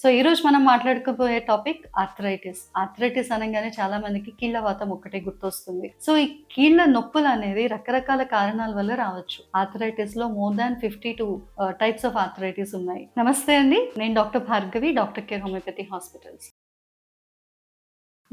So ఈరోజు మనం మాట్లాడుకోబోయే topic arthritis. Arthritis అనంగానే చాలా మందికి కీళ్ళ వాతం ఒక్కటే గుర్తొస్తుంది. సో ఈ కీళ్ళ నొప్పులు అనేది రకరకాల కారణాల వల్ల రావచ్చు. ఆర్థరైటిస్ లో more than 52 types of arthritis ఉన్నాయి. నమస్తే అండి, నేను doctor Bhargavi, doctor care homeopathy hospitals.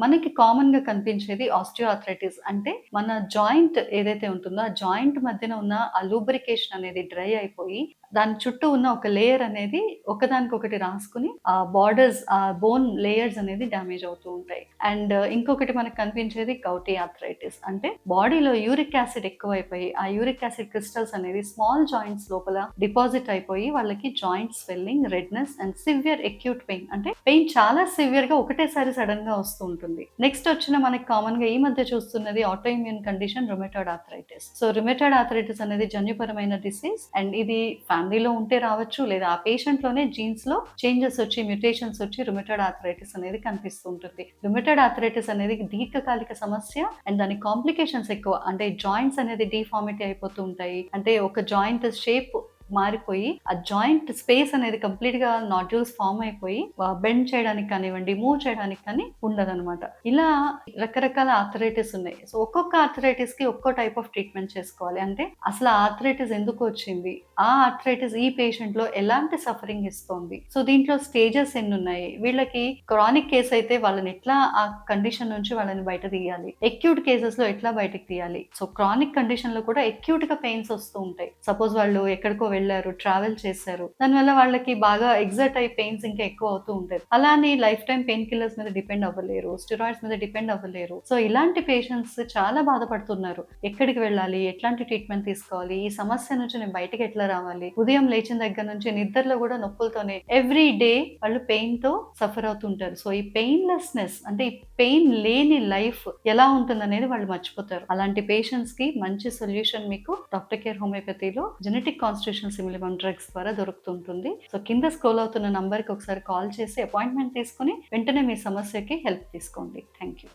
మనకి కామన్‌గా కనిపించేది ఆస్టియోఆర్థరైటిస్. అంటే మన జాయింట్ ఏదైతే ఉంటుందో, ఆ జాయింట్ మధ్యన ఉన్న ఆ లూబ్రికేషన్ అనేది డ్రై అయిపోయి, దాని చుట్టూ ఉన్న ఒక లేయర్ అనేది ఒకదానికొకటి రాసుకొని, ఆ బోర్డర్స్, ఆ బోన్ లేయర్స్ అనేది డ్యామేజ్ అవుతూ ఉంటాయి. అండ్ ఇంకొకటి మనకు కనిపించేది గౌటీ ఆర్థరైటిస్. అంటే బాడీలో యూరిక్ యాసిడ్ ఎక్కువైపోయి, ఆ యూరిక్ యాసిడ్ క్రిస్టల్స్ అనేవి స్మాల్ జాయింట్స్ లోపల డిపాజిట్ అయిపోయి, వాళ్ళకి joint swelling, redness and severe acute pain. అంటే పెయిన్ చాలా సివియర్‌గా ఒకటేసారి సడెన్‌గా వస్తూ ఉంటుంది. నెక్స్ట్ వచ్చిన మనకి కామన్ గా ఈ మధ్య చూస్తున్నది autoimmune condition rheumatoid arthritis. So rheumatoid arthritis అనేది జన్యుపరమైన డిసీజ్ అండ్ ఇది ఫ్యామిలీలో ఉంటే రావచ్చు, లేదా ఆ పేషెంట్ లోనే జీన్స్ లో చేంజెస్ వచ్చి, మ్యూటేషన్స్ వచ్చి రుమేటాయిడ్ ఆర్థరైటిస్ అనేది కనిపిస్తూ ఉంటుంది. రుమేటాయిడ్ ఆర్థరైటిస్ అనేది దీర్ఘకాలిక సమస్య అండ్ దాని కాంప్లికేషన్స్ ఎక్కువ. అంటే జాయింట్స్ అనేది డిఫార్మిటీ అయిపోతూ ఉంటాయి. అంటే ఒక జాయింట్ షేప్ మారిపోయి, ఆ జాయింట్ స్పేస్ అనేది కంప్లీట్ గా నాడ్యూల్స్ ఫామ్ అయిపోయి బెండ్ చేయడానికి కానివ్వండి, మూవ్ చేయడానికి కానీ ఉండదన్నమాట. ఇలా రకరకాల ఆర్థరైటిస్ ఉన్నాయి. సో ఒక్కొక్క ఆర్థరైటిస్ కి ఒక్కో టైప్ ఆఫ్ ట్రీట్మెంట్ చేసుకోవాలి. అంటే అసలు ఆర్థరైటిస్ ఎందుకు వచ్చింది, ఆ ఆర్థరైటిస్ ఈ పేషెంట్ లో ఎలాంటి సఫరింగ్ ఇస్తోంది, సో దీంట్లో స్టేజెస్ ఎన్ని ఉన్నాయి, వీళ్ళకి క్రానిక్ కేస్ అయితే వాళ్ళని ఎట్లా ఆ కండిషన్ నుంచి వాళ్ళని బయట తీయాలి, అక్యూట్ కేసెస్ లో ఎట్లా బయటకు తీయాలి. సో క్రానిక్ కండిషన్ లో కూడా అక్యూట్ గా పెయిన్స్ వస్తూ ఉంటాయి. సపోజ్ వాళ్ళు ఎక్కడికో వెళ్ళారు, ట్రావెల్ చేశారు, దానివల్ల వాళ్ళకి బాగా ఎగ్జర్ట్ అయ్యి పెయిన్స్ ఇంకా ఎక్కువ అవుతూ ఉంటాయి. అలానే లైఫ్ టైం పెయిన్ కిల్లర్స్ మీద డిపెండ్ అవ్వలేరు, స్టెరాయిడ్స్ మీద డిపెండ్ అవ్వలేరు. సో ఇలాంటి పేషెంట్స్ చాలా బాధపడుతున్నారు. ఎక్కడికి వెళ్ళాలి, ఎట్లాంటి ట్రీట్మెంట్ తీసుకోవాలి, ఈ సమస్య నుంచి నేను బయటకి ఎట్లా రావాలి, ఉదయం లేచిన దగ్గర నుంచి నిద్రలో కూడా నొప్పులతోనే ఎవ్రీ డే వాళ్ళు పెయిన్ తో సఫర్ అవుతుంటారు. సో ఈ పెయిన్లెస్నెస్, అంటే ఈ పెయిన్ లేని లైఫ్ ఎలా ఉంటుంది అనేది వాళ్ళు మర్చిపోతారు. అలాంటి పేషెంట్స్ కి మంచి సొల్యూషన్ మీకు డాక్టర్ కేర్ హోమియోపతిలో జెనెటిక్ కాన్స్టిట్యూషన్ సిమిలిమం డ్రగ్స్ ద్వారా దొరుకుతుంటుంది. సో కింద స్క్రోల్ అవుతున్న నంబర్కి ఒకసారి కాల్ చేసి అపాయింట్మెంట్ తీసుకుని వెంటనే మీ సమస్యకి హెల్ప్ తీసుకోండి. Thank you.